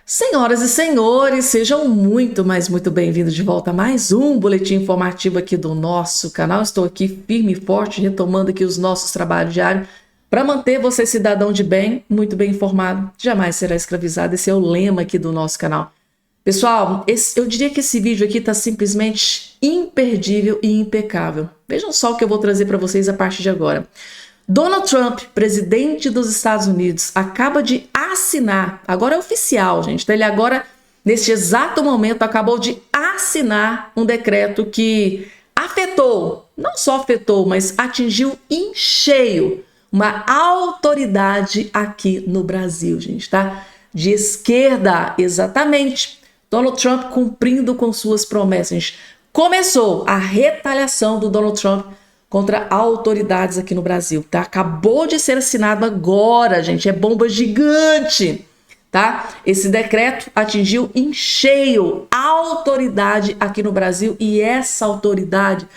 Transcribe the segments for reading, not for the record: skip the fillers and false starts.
Senhoras e senhores, sejam muito, mas muito bem-vindos de volta a mais um boletim informativo aqui do nosso canal. Estou aqui firme e forte, retomando aqui os nossos trabalhos diários para manter você cidadão de bem, muito bem informado, jamais será escravizado. Esse é o lema aqui do nosso canal. Pessoal, eu diria que esse vídeo aqui está simplesmente imperdível e impecável. Vejam só o que eu vou trazer para vocês a partir de agora. Donald Trump, presidente dos Estados Unidos, acaba de assinar, agora é oficial, gente, então ele agora, neste exato momento, acabou de assinar um decreto que afetou, não só afetou, mas atingiu em cheio uma autoridade aqui no Brasil, gente, tá? De esquerda, exatamente. Donald Trump cumprindo com suas promessas, gente. Começou a retaliação do Donald Trump contra autoridades aqui no Brasil, tá? Acabou de ser assinado agora, gente, é bomba gigante, tá? Esse decreto atingiu em cheio a autoridade aqui no Brasil e essa autoridade,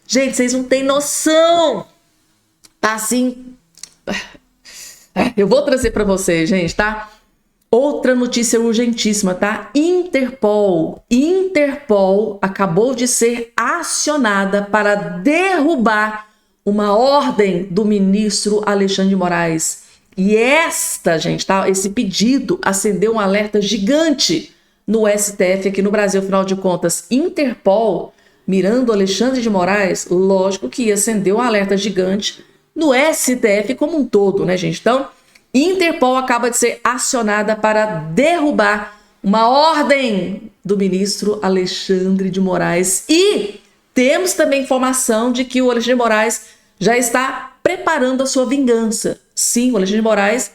gente, vocês não têm noção, tá assim, eu vou trazer para vocês, gente, tá? Outra notícia urgentíssima, tá? Interpol acabou de ser acionada para derrubar uma ordem do ministro Alexandre de Moraes. E gente, tá? Esse pedido acendeu um alerta gigante no STF aqui no Brasil. Afinal de contas, Interpol, mirando Alexandre de Moraes, lógico que ia acender um alerta gigante no STF como um todo, né, gente? Então, Interpol acaba de ser acionada para derrubar uma ordem do ministro Alexandre de Moraes. E temos também informação de que o Alexandre de Moraes já está preparando a sua vingança. Sim, o Alexandre de Moraes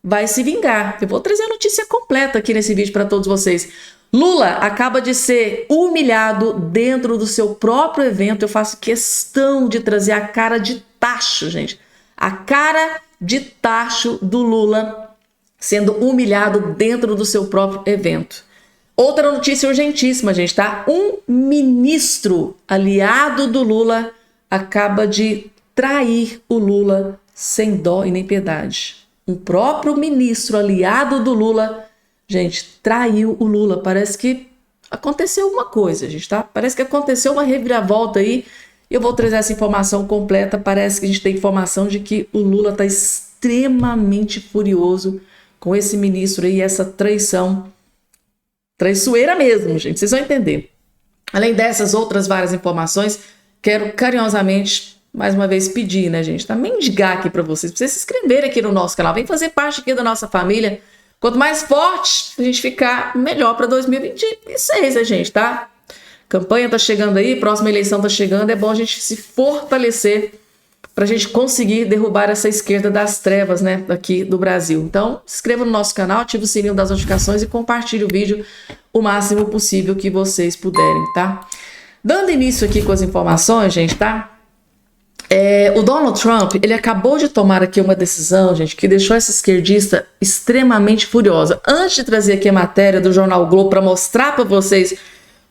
vai se vingar. Eu vou trazer a notícia completa aqui nesse vídeo para todos vocês. Lula acaba de ser humilhado dentro do seu próprio evento. Eu faço questão de trazer a cara de tacho, gente. A cara de tacho do Lula sendo humilhado dentro do seu próprio evento. Outra notícia urgentíssima, gente, tá? Um ministro aliado do Lula acaba de trair o Lula sem dó e nem piedade. Um próprio ministro aliado do Lula, gente, traiu o Lula. Parece que aconteceu alguma coisa, gente, tá? Parece que aconteceu uma reviravolta aí. Eu vou trazer essa informação completa. Parece que a gente tem informação de que o Lula está extremamente furioso com esse ministro aí, essa traição. Traiçoeira mesmo, gente. Vocês vão entender. Além dessas outras várias informações, quero carinhosamente, mais uma vez, pedir, né, gente? Tá mendigar aqui para vocês se inscreverem aqui no nosso canal. Vem fazer parte aqui da nossa família. Quanto mais forte a gente ficar, melhor para 2026, né, gente, tá? Campanha tá chegando aí, próxima eleição tá chegando, é bom a gente se fortalecer para a gente conseguir derrubar essa esquerda das trevas, né, aqui do Brasil. Então, se inscreva no nosso canal, ative o sininho das notificações e compartilhe o vídeo o máximo possível que vocês puderem, tá? Dando início aqui com as informações, gente, tá? O Donald Trump, ele acabou de tomar aqui uma decisão, gente, que deixou essa esquerdista extremamente furiosa. Antes de trazer aqui a matéria do jornal Globo para mostrar para vocês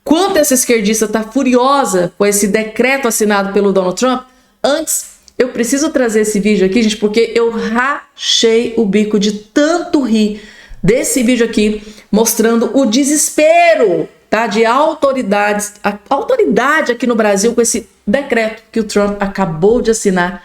quanto essa esquerdista está furiosa com esse decreto assinado pelo Donald Trump, antes eu preciso trazer esse vídeo aqui, gente, porque eu rachei o bico de tanto rir desse vídeo aqui, mostrando o desespero, tá, de autoridades, a autoridade aqui no Brasil com esse decreto que o Trump acabou de assinar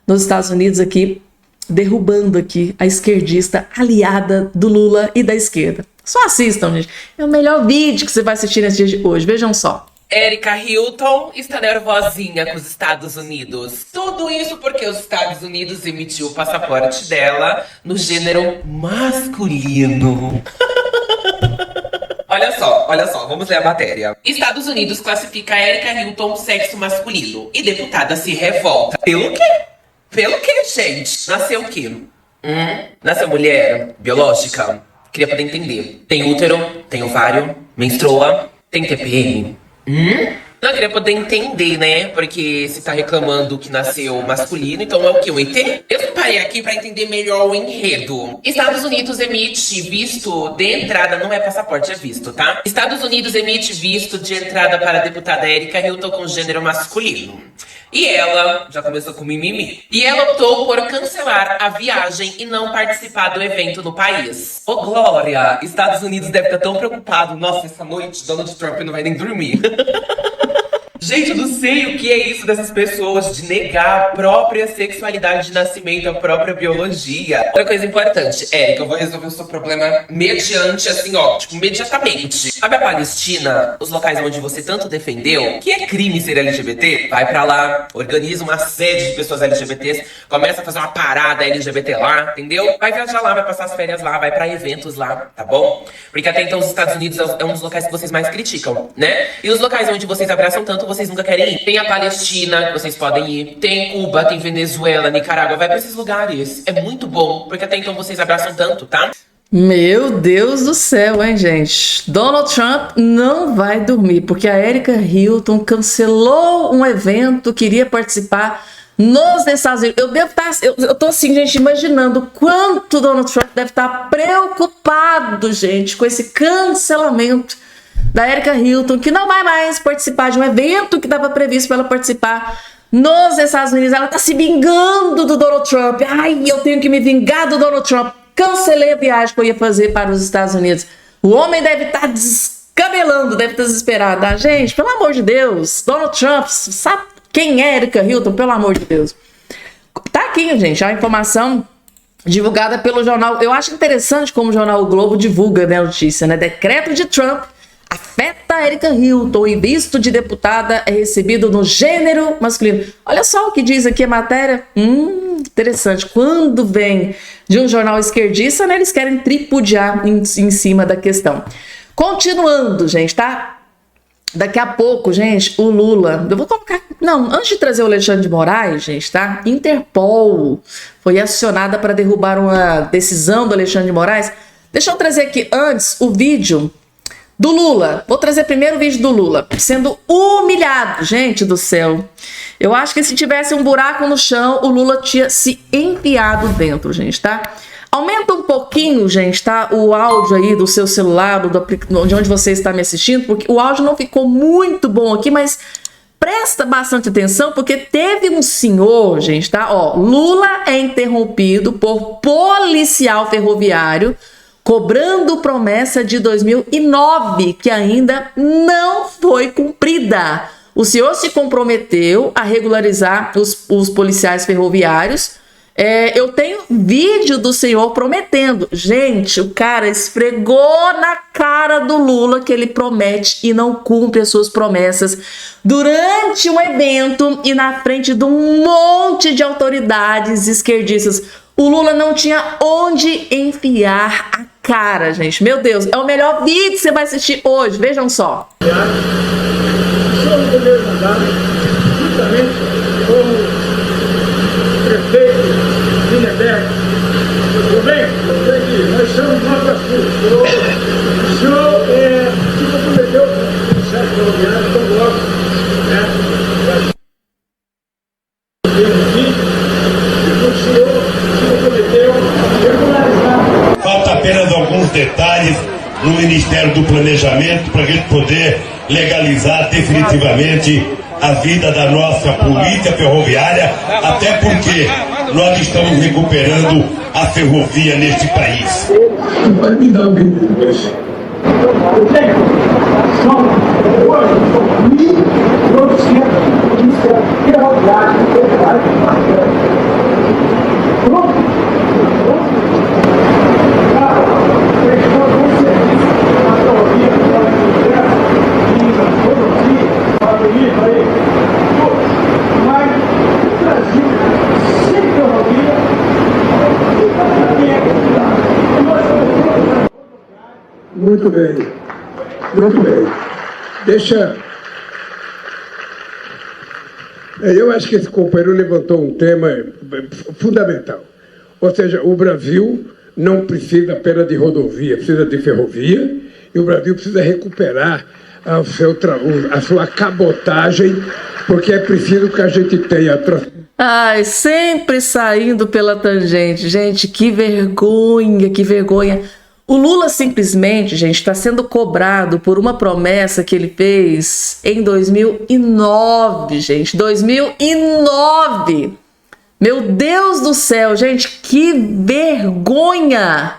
nos Estados Unidos aqui, derrubando aqui a esquerdista aliada do Lula e da esquerda. Só assistam, gente. É o melhor vídeo que você vai assistir nesse dia de hoje. Vejam só. Erika Hilton está nervosinha com os Estados Unidos. Tudo isso porque os Estados Unidos emitiu o passaporte dela no gênero masculino. Olha só, vamos ler a matéria. Estados Unidos classifica Erika Hilton sexo masculino e deputada se revolta. Pelo quê? Pelo quê, gente? Nasceu o quê? Nasceu mulher biológica? Queria poder entender. Tem útero, tem ovário, menstrua, tem TPM. Não, eu queria poder entender, né? Porque você tá reclamando que nasceu masculino, então é o quê? O ET? Eu separei aqui pra entender melhor o enredo. Estados Unidos emite visto de entrada, não é passaporte, é visto, tá? Estados Unidos emite visto de entrada para a deputada Erika Hilton com gênero masculino. E ela já começou com mimimi. E ela optou por cancelar a viagem e não participar do evento no país. Ô, Glória, Estados Unidos deve estar tão preocupado. Nossa, essa noite Donald Trump não vai nem dormir. Gente, eu não sei o que é isso dessas pessoas de negar a própria sexualidade de nascimento, a própria biologia. Outra coisa importante, Érica, eu vou resolver o seu problema mediante, assim, ó, tipo, imediatamente. Sabe a Palestina, os locais onde você tanto defendeu, que é crime ser LGBT? Vai pra lá, organiza uma sede de pessoas LGBTs, começa a fazer uma parada LGBT lá, entendeu? Vai viajar lá, vai passar as férias lá, vai pra eventos lá, tá bom? Porque até então os Estados Unidos é um dos locais que vocês mais criticam, né? E os locais onde vocês abraçam tanto, vocês nunca querem ir. Tem a Palestina, que vocês podem ir. Tem Cuba, tem Venezuela, Nicarágua. Vai pra esses lugares. É muito bom, porque até então vocês abraçam tanto, tá? Meu Deus do céu, hein, gente? Donald Trump não vai dormir, porque a Erika Hilton cancelou um evento, queria participar nos Estados Unidos. Eu devo estar, eu tô assim, gente, imaginando quanto Donald Trump deve estar preocupado, gente, com esse cancelamento da Erika Hilton, que não vai mais participar de um evento que estava previsto para ela participar nos Estados Unidos. Ela está se vingando do Donald Trump. Ai, eu tenho que me vingar do Donald Trump. Cancelei a viagem que eu ia fazer para os Estados Unidos. O homem deve estar descabelando, deve estar desesperado. Ah, gente, pelo amor de Deus, Donald Trump, sabe quem é Erika Hilton? Pelo amor de Deus. Tá aqui, gente, a informação divulgada pelo jornal. Eu acho interessante como o jornal O Globo divulga, né, a notícia, né? Decreto de Trump afeta a Erika Hilton e visto de deputada é recebido no gênero masculino. Olha só o que diz aqui a matéria. Interessante. Quando vem de um jornal esquerdista, né, eles querem tripudiar em cima da questão. Continuando, gente, tá? Daqui a pouco, gente, o Lula... Eu vou colocar... Não, antes de trazer o Alexandre de Moraes, gente, tá? Interpol foi acionada para derrubar uma decisão do Alexandre de Moraes. Deixa eu trazer aqui antes o vídeo do Lula. Vou trazer primeiro o vídeo do Lula sendo humilhado. Gente do céu, eu acho que se tivesse um buraco no chão, o Lula tinha se enfiado dentro, gente, tá? Aumenta um pouquinho, gente, tá? O áudio aí do seu celular, de onde você está me assistindo, porque o áudio não ficou muito bom aqui, mas presta bastante atenção, porque teve um senhor, gente, tá? Ó, Lula é interrompido por policial ferroviário cobrando promessa de 2009, que ainda não foi cumprida. O senhor se comprometeu a regularizar os policiais ferroviários. Eu tenho vídeo do senhor prometendo. Gente, o cara esfregou na cara do Lula que ele promete e não cumpre as suas promessas durante um evento e na frente de um monte de autoridades esquerdistas. O Lula não tinha onde enfiar a cara, gente. Meu Deus, é o melhor vídeo que você vai assistir hoje. Vejam só. Somos do mesmo andar, juntamente com o prefeito Lindenberg. Tudo bem? Nós somos Nova Sul. O senhor se comprometeu com o Ministério Ferroviário, então logo, né? O senhor se comprometeu a regularizar. Falta apenas alguns detalhes no Ministério do Planejamento para a gente poder legalizar definitivamente a vida da nossa polícia ferroviária, até porque nós estamos recuperando a ferrovia neste país. Vai me dar um vídeo desse. São hoje 1.800 polícias ferroviárias. Pronto. Muito bem, muito bem. Deixa... Eu acho que esse companheiro levantou um tema fundamental. Ou seja, o Brasil não precisa apenas de rodovia, precisa de ferrovia, e o Brasil precisa recuperar a sua cabotagem, porque é preciso que a gente tenha... Ai, sempre saindo pela tangente. Gente, que vergonha, que vergonha. O Lula simplesmente, gente, está sendo cobrado por uma promessa que ele fez em 2009, gente. 2009! Meu Deus do céu, gente, que vergonha!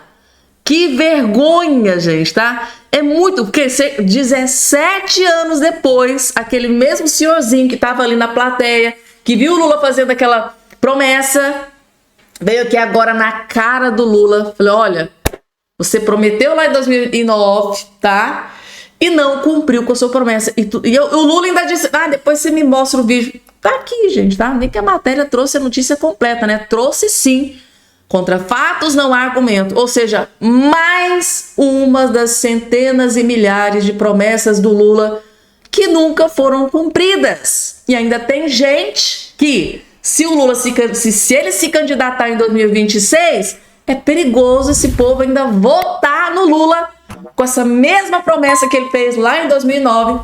Que vergonha, gente, tá? É muito, porque 17 anos depois, aquele mesmo senhorzinho que estava ali na plateia, que viu o Lula fazendo aquela promessa, veio aqui agora na cara do Lula, falou, olha, você prometeu lá em 2009, tá? E não cumpriu com a sua promessa. O Lula ainda disse, depois você me mostra o vídeo. Tá aqui, gente, tá? Nem que a matéria trouxe a notícia completa, né? Trouxe sim. Contra fatos não há argumento. Ou seja, mais uma das centenas e milhares de promessas do Lula que nunca foram cumpridas. E ainda tem gente que, se o Lula se ele se candidatar em 2026, é perigoso esse povo ainda votar no Lula com essa mesma promessa que ele fez lá em 2009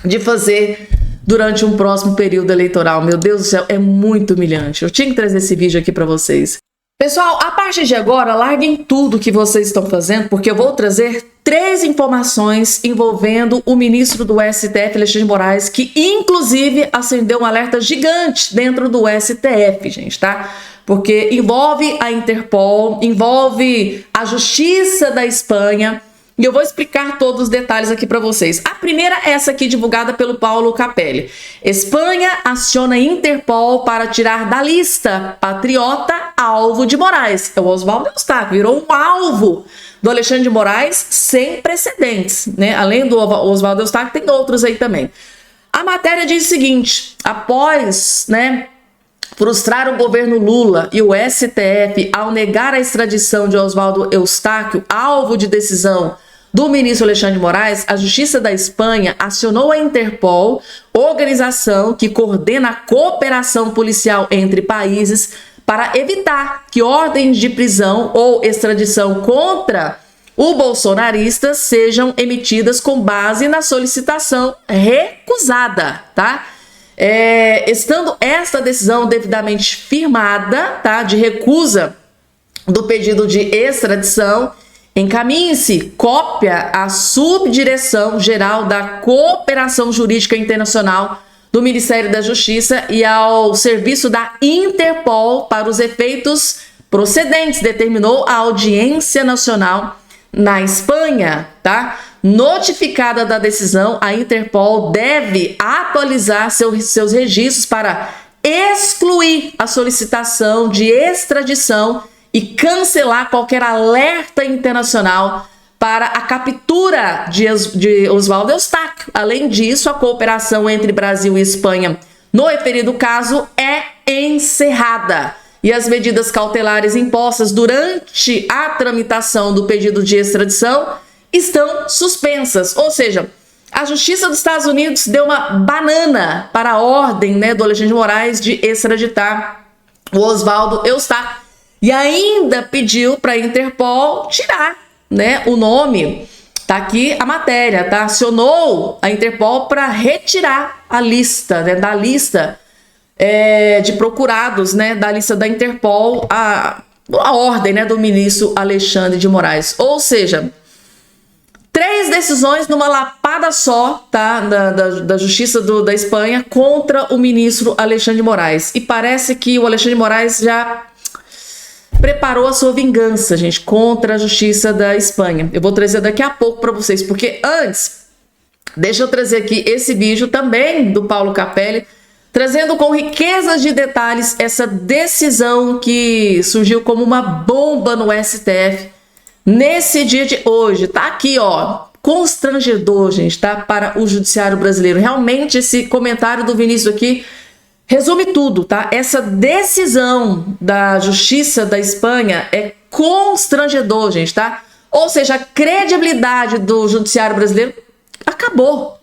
de fazer durante um próximo período eleitoral. Meu Deus do céu, é muito humilhante. Eu tinha que trazer esse vídeo aqui para vocês. Pessoal, a partir de agora, larguem tudo que vocês estão fazendo, porque eu vou trazer 3 informações envolvendo o ministro do STF, Alexandre de Moraes, que inclusive acendeu um alerta gigante dentro do STF, gente, tá? Porque envolve a Interpol, envolve a Justiça da Espanha, e eu vou explicar todos os detalhes aqui para vocês. A primeira é essa aqui, divulgada pelo Paulo Capelli. Espanha aciona Interpol para tirar da lista patriota alvo de Moraes. É o Oswaldo Eustáquio, virou um alvo do Alexandre de Moraes sem precedentes, né? Além do Oswaldo Eustáquio, tem outros aí também. A matéria diz o seguinte, após, né, frustrar o governo Lula e o STF ao negar a extradição de Oswaldo Eustáquio, alvo de decisão do ministro Alexandre de Moraes, a Justiça da Espanha acionou a Interpol, organização que coordena a cooperação policial entre países, para evitar que ordens de prisão ou extradição contra o bolsonarista sejam emitidas com base na solicitação recusada, tá? Estando esta decisão devidamente firmada, tá, de recusa do pedido de extradição, encaminhe-se cópia à Subdireção Geral da Cooperação Jurídica Internacional do Ministério da Justiça e ao Serviço da Interpol para os efeitos procedentes, determinou a Audiência Nacional na Espanha, tá? Notificada da decisão, a Interpol deve atualizar seus registros para excluir a solicitação de extradição e cancelar qualquer alerta internacional para a captura de Oswaldo Eustáquio. Além disso, a cooperação entre Brasil e Espanha no referido caso é encerrada e as medidas cautelares impostas durante a tramitação do pedido de extradição estão suspensas. Ou seja, a Justiça dos Estados Unidos deu uma banana para a ordem, né, do Alexandre de Moraes de extraditar o Oswaldo Eustáquio. E ainda pediu para a Interpol tirar, né, o nome. Tá aqui a matéria, tá? Acionou a Interpol para retirar a lista, né, da lista de procurados, né, da lista da Interpol, a ordem, né, do ministro Alexandre de Moraes. Ou seja, 3 decisões numa lapada só, tá, da Justiça da Espanha contra o ministro Alexandre de Moraes. E parece que o Alexandre de Moraes já preparou a sua vingança, gente, contra a Justiça da Espanha. Eu vou trazer daqui a pouco para vocês, porque antes, deixa eu trazer aqui esse vídeo também do Paulo Capelli, trazendo com riquezas de detalhes essa decisão que surgiu como uma bomba no STF nesse dia de hoje. Tá aqui, ó, constrangedor, gente, tá, para o judiciário brasileiro. Realmente esse comentário do Vinícius aqui resume tudo, tá? Essa decisão da Justiça da Espanha é constrangedor, gente, tá? Ou seja, a credibilidade do judiciário brasileiro acabou.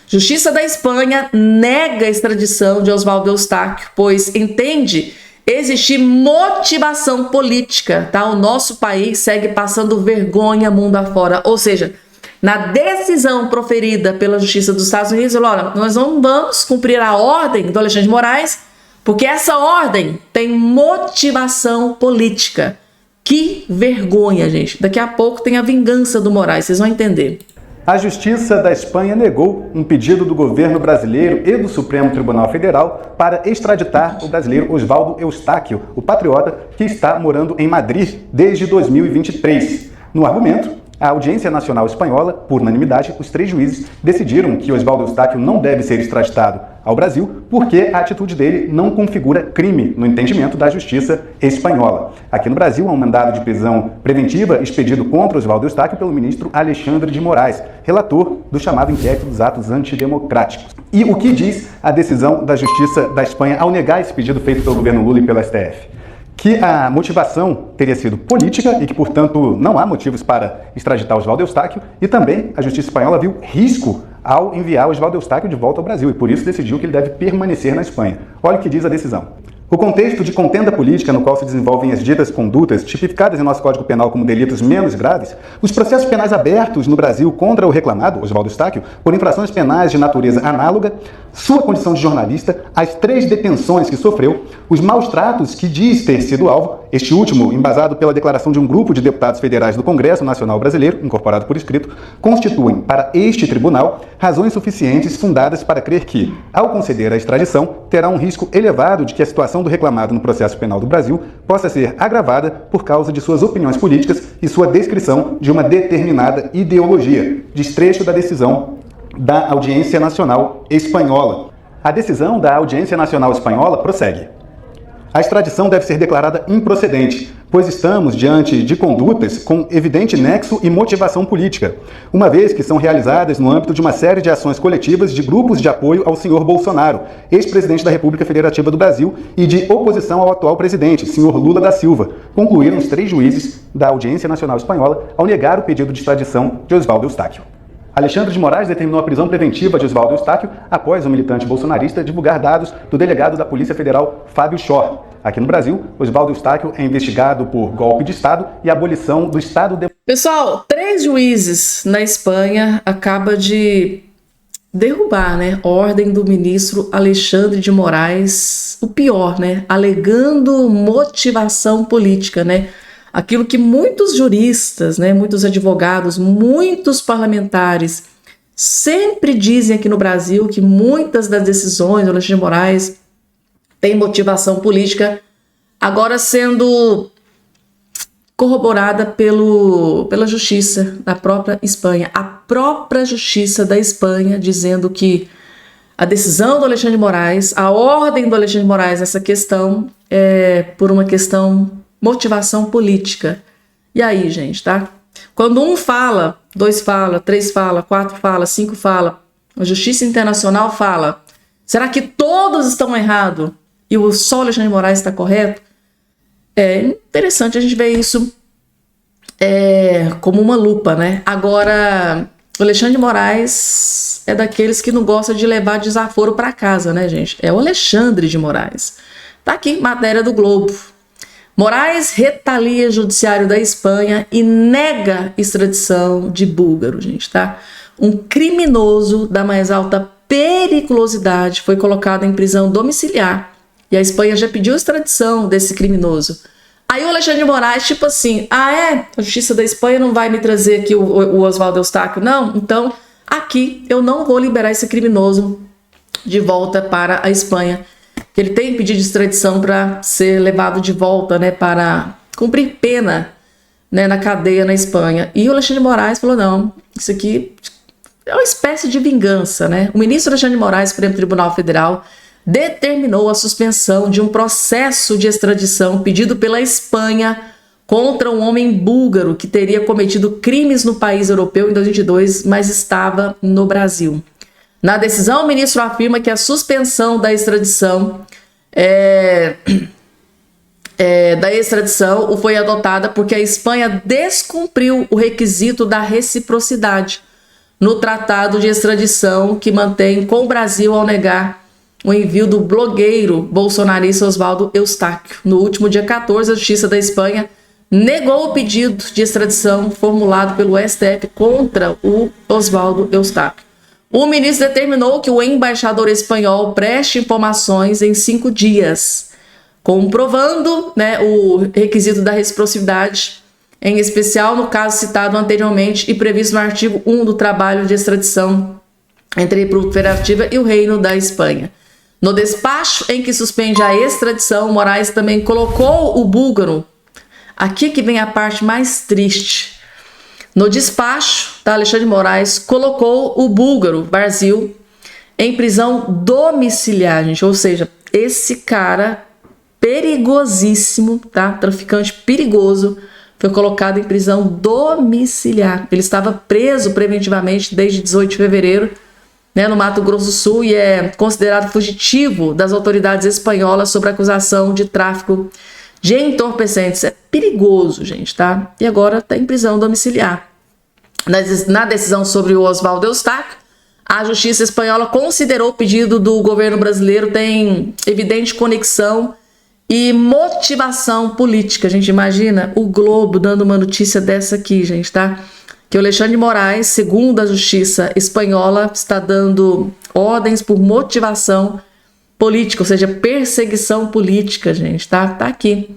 Justiça da Espanha nega a extradição de Oswaldo Eustáquio, pois entende existir motivação política, tá? O nosso país segue passando vergonha mundo afora. Ou seja, na decisão proferida pela Justiça dos Estados Unidos, olha, nós não vamos cumprir a ordem do Alexandre de Moraes, porque essa ordem tem motivação política. Que vergonha, gente. Daqui a pouco tem a vingança do Moraes, vocês vão entender. A Justiça da Espanha negou um pedido do governo brasileiro e do Supremo Tribunal Federal para extraditar o brasileiro Oswaldo Eustáquio, o patriota que está morando em Madrid desde 2023. No argumento, a Audiência Nacional Espanhola, por unanimidade, os 3 juízes decidiram que Oswaldo Eustáquio não deve ser extraditado ao Brasil porque a atitude dele não configura crime no entendimento da Justiça espanhola. Aqui no Brasil, há um mandado de prisão preventiva expedido contra Oswaldo Eustáquio pelo ministro Alexandre de Moraes, relator do chamado inquérito dos atos antidemocráticos. E o que diz a decisão da Justiça da Espanha ao negar esse pedido feito pelo governo Lula e pelo STF? Que a motivação teria sido política e que, portanto, não há motivos para extraditar Oswaldo Eustáquio, e também a Justiça Espanhola viu risco ao enviar Oswaldo Eustáquio de volta ao Brasil e, por isso, decidiu que ele deve permanecer na Espanha. Olha o que diz a decisão. O contexto de contenda política no qual se desenvolvem as ditas condutas tipificadas em nosso Código Penal como delitos menos graves, os processos penais abertos no Brasil contra o reclamado, Oswaldo Eustáquio, por infrações penais de natureza análoga, sua condição de jornalista, as 3 detenções que sofreu, os maus tratos que diz ter sido alvo, este último embasado pela declaração de um grupo de deputados federais do Congresso Nacional Brasileiro, incorporado por escrito, constituem para este tribunal razões suficientes fundadas para crer que, ao conceder a extradição, terá um risco elevado de que a situação do reclamado no processo penal do Brasil possa ser agravada por causa de suas opiniões políticas e sua descrição de uma determinada ideologia. Desfecho da decisão da Audiência Nacional Espanhola. A decisão da Audiência Nacional Espanhola prossegue. A extradição deve ser declarada improcedente, pois estamos diante de condutas com evidente nexo e motivação política, uma vez que são realizadas no âmbito de uma série de ações coletivas de grupos de apoio ao senhor Bolsonaro, ex-presidente da República Federativa do Brasil, e de oposição ao atual presidente, senhor Lula da Silva, concluíram os 3 juízes da Audiência Nacional Espanhola ao negar o pedido de extradição de Oswaldo Eustáquio. Alexandre de Moraes determinou a prisão preventiva de Oswaldo Eustáquio após o militante bolsonarista divulgar dados do delegado da Polícia Federal, Fábio Schor. Aqui no Brasil, Oswaldo Eustáquio é investigado por golpe de Estado e abolição do Estado... Pessoal, 3 juízes na Espanha acabam de derrubar, ordem do ministro Alexandre de Moraes, o pior, alegando motivação política, Aquilo que muitos juristas, muitos advogados, muitos parlamentares sempre dizem aqui no Brasil, que muitas das decisões do Alexandre de Moraes têm motivação política, agora sendo corroborada pela justiça da própria Espanha. A própria justiça da Espanha dizendo que a decisão do Alexandre de Moraes, a ordem do Alexandre de Moraes nessa questão é por uma questão motivação política. E aí, gente, tá? Quando um fala, 2 fala, 3 fala, 4 fala, 5 fala, a Justiça Internacional fala, será que todos estão errados e só o Alexandre de Moraes está correto? É interessante a gente ver isso como uma lupa, Agora, o Alexandre de Moraes é daqueles que não gosta de levar desaforo para casa, gente? É o Alexandre de Moraes. Tá aqui, matéria do Globo. Moraes retalia judiciário da Espanha e nega extradição de búlgaro, gente, tá? Um criminoso da mais alta periculosidade foi colocado em prisão domiciliar e a Espanha já pediu extradição desse criminoso. Aí o Alexandre de Moraes, tipo assim, a Justiça da Espanha não vai me trazer aqui o Oswaldo Eustáquio, não? Então, aqui eu não vou liberar esse criminoso de volta para a Espanha. Que ele tem pedido de extradição para ser levado de volta, para cumprir pena, na cadeia na Espanha. E o Alexandre de Moraes falou, não, isso aqui é uma espécie de vingança, O ministro Alexandre de Moraes, Supremo Tribunal Federal, determinou a suspensão de um processo de extradição pedido pela Espanha contra um homem búlgaro que teria cometido crimes no país europeu em 2022, mas estava no Brasil. Na decisão, o ministro afirma que a suspensão da extradição foi adotada porque a Espanha descumpriu o requisito da reciprocidade no tratado de extradição que mantém com o Brasil ao negar o envio do blogueiro bolsonarista Oswaldo Eustáquio. No último dia 14, a Justiça da Espanha negou o pedido de extradição formulado pelo STF contra o Oswaldo Eustáquio. O ministro determinou que o embaixador espanhol preste informações em 5 dias. comprovando, né, o requisito da reciprocidade, em especial no caso citado anteriormente e previsto no artigo 1 do trabalho de extradição entre a República Federativa e o Reino da Espanha. No despacho em que suspende a extradição, Moraes também colocou o búlgaro, aqui que vem a parte mais triste. No despacho, tá, Alexandre de Moraes colocou o búlgaro, Varzil, em prisão domiciliar, gente, ou seja, esse cara perigosíssimo, tá, traficante perigoso, foi colocado em prisão domiciliar. Ele estava preso preventivamente desde 18 de fevereiro, né, no Mato Grosso do Sul, e é considerado fugitivo das autoridades espanholas sob acusação de tráfico de entorpecentes. É perigoso, gente, tá? E agora está em prisão domiciliar. Na decisão sobre o Oswaldo Eustáquio, a Justiça espanhola considerou o pedido do governo brasileiro tem evidente conexão e motivação política. A gente imagina o Globo dando uma notícia dessa aqui, gente, tá? Que o Alexandre de Moraes, segundo a Justiça espanhola, está dando ordens por motivação política, ou seja, perseguição política, gente, tá? Tá aqui.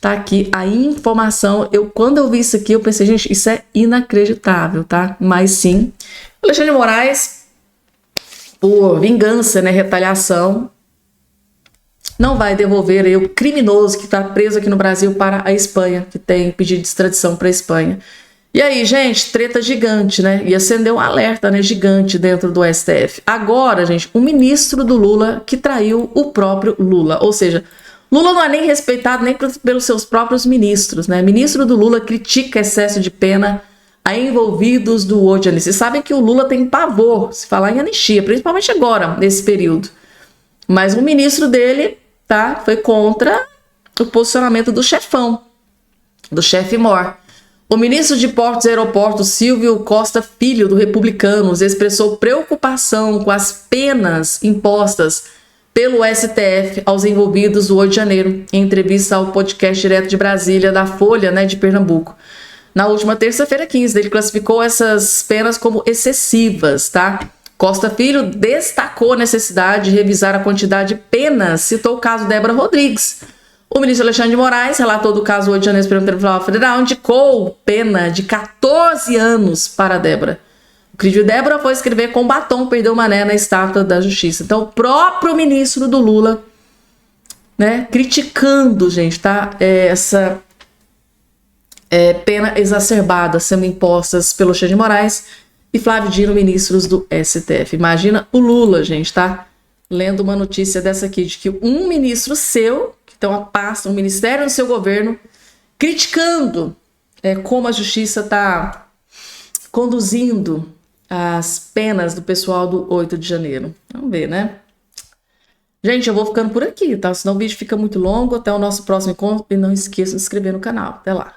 Tá aqui a informação. Quando eu vi isso aqui, eu pensei, gente, isso é inacreditável, tá? Mas sim, o Alexandre de Moraes, por vingança, né, retaliação, não vai devolver aí o criminoso que está preso aqui no Brasil para a Espanha, que tem pedido de extradição para a Espanha. E aí, gente, treta gigante, né? E acendeu um alerta, né, gigante dentro do STF. Agora, gente, um ministro do Lula que traiu o próprio Lula. Ou seja, Lula não é nem respeitado nem pelos seus próprios ministros, né? Ministro do Lula critica excesso de pena a envolvidos do 8 de janeiro. Vocês sabem que o Lula tem pavor se falar em anistia, principalmente agora, nesse período. Mas o ministro dele, tá, foi contra o posicionamento do chefão, do chefe Mor. O ministro de Portos e Aeroportos, Silvio Costa Filho, do Republicanos, expressou preocupação com as penas impostas pelo STF aos envolvidos do 8 de janeiro, em entrevista ao podcast Direto de Brasília, da Folha, né, de Pernambuco. Na última terça-feira, 15, ele classificou essas penas como excessivas, tá? Costa Filho destacou a necessidade de revisar a quantidade de penas, citou o caso Débora Rodrigues. O ministro Alexandre de Moraes, relator do caso 8 de janeiro do Supremo Tribunal Federal, indicou pena de 14 anos para Débora. O crime de Débora foi escrever com batom, perdeu mané na estátua da Justiça. Então, o próprio ministro do Lula, né, criticando, gente, tá, essa pena exacerbada sendo impostas pelo Alexandre de Moraes e Flávio Dino, ministros do STF. Imagina o Lula, gente, tá, lendo uma notícia dessa aqui, de que um ministro seu, que tem uma pasta, um ministério no seu governo, criticando como a justiça está conduzindo as penas do pessoal do 8 de janeiro. Vamos ver, né? Gente, eu vou ficando por aqui, tá? Senão o vídeo fica muito longo. Até o nosso próximo encontro. E não esqueça de se inscrever no canal. Até lá.